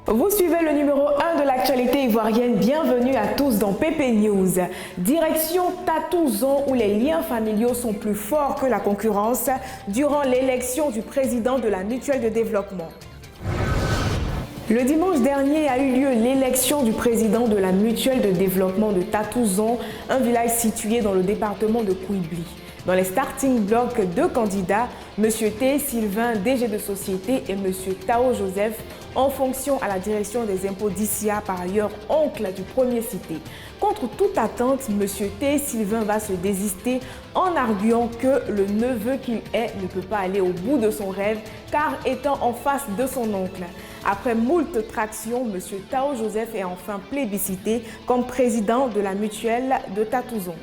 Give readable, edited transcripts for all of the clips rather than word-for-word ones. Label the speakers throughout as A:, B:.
A: Vous suivez le numéro 1 de l'actualité ivoirienne. Bienvenue à tous dans PP News. Direction Tatouzon où les liens familiaux sont plus forts que la concurrence durant l'élection du président de la Mutuelle de développement. Le dimanche dernier a eu lieu l'élection du président de la Mutuelle de développement de Tatouzon, un village situé dans le département de Kouibli. Dans les starting blocks, deux candidats, M. T. Sylvain, DG de société, et M. Tao Joseph, en fonction à la direction des impôts d'ICIA, par ailleurs oncle du premier cité. Contre toute attente, M. T. Sylvain va se désister en arguant que le neveu qu'il est ne peut pas aller au bout de son rêve car étant en face de son oncle. Après moult tractions, M. Tao Joseph est enfin plébiscité comme président de la mutuelle de Tatouzon.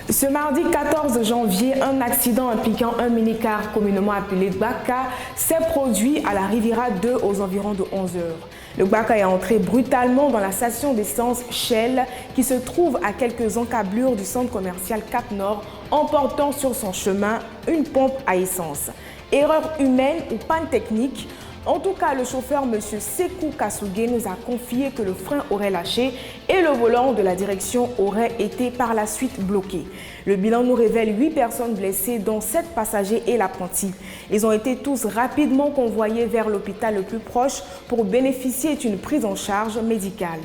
A: Ce mardi 14 janvier, un accident impliquant un minicar communément appelé Gbaka s'est produit à la Riviera 2 aux environs de 11 heures. Le Gbaka est entré brutalement dans la station d'essence Shell qui se trouve à quelques encablures du centre commercial Cap Nord, emportant sur son chemin une pompe à essence. Erreur humaine ou panne technique? En tout cas, le chauffeur M. Sekou Kasugé nous a confié que le frein aurait lâché et le volant de la direction aurait été par la suite bloqué. Le bilan nous révèle 8 personnes blessées, dont 7 passagers et l'apprenti. Ils ont été tous rapidement convoyés vers l'hôpital le plus proche pour bénéficier d'une prise en charge médicale.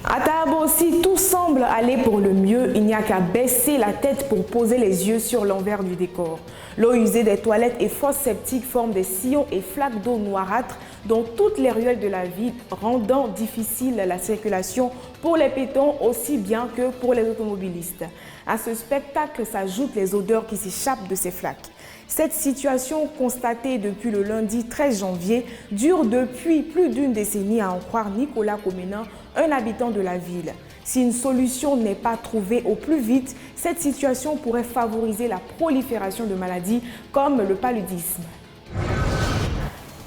A: À Tahabo aussi, tout semble aller pour le mieux. Il n'y a qu'à baisser la tête pour poser les yeux sur l'envers du décor. L'eau usée des toilettes et fosses septiques forment des sillons et flaques d'eau noirâtres dans toutes les ruelles de la ville, rendant difficile la circulation pour les piétons aussi bien que pour les automobilistes. À ce spectacle s'ajoutent les odeurs qui s'échappent de ces flaques. Cette situation, constatée depuis le lundi 13 janvier, dure depuis plus d'une décennie, à en croire Nicolas Comenin, un habitant de la ville. Si une solution n'est pas trouvée au plus vite, cette situation pourrait favoriser la prolifération de maladies comme le paludisme.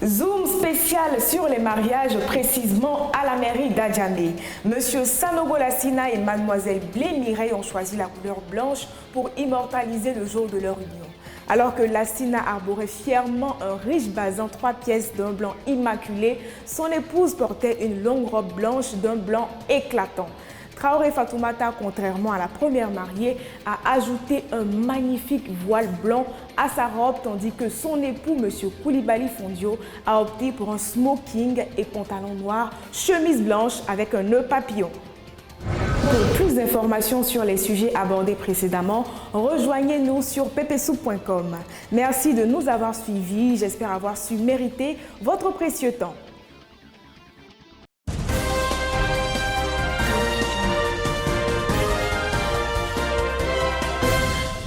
A: Zoom spécial sur les mariages, précisément à la mairie d'Adjamé. Monsieur Sanogo Lassina et mademoiselle Blé Mireille ont choisi la couleur blanche pour immortaliser le jour de leur union. Alors que Lassina arborait fièrement un riche bazin 3 pièces d'un blanc immaculé, son épouse portait une longue robe blanche d'un blanc éclatant. Traoré Fatoumata, contrairement à la première mariée, a ajouté un magnifique voile blanc à sa robe, tandis que son époux, M. Koulibaly Fondio, a opté pour un smoking et pantalon noir, chemise blanche avec un nœud papillon. Pour plus d'informations sur les sujets abordés précédemment, rejoignez-nous sur ppsoup.com. Merci de nous avoir suivis, j'espère avoir su mériter votre précieux temps.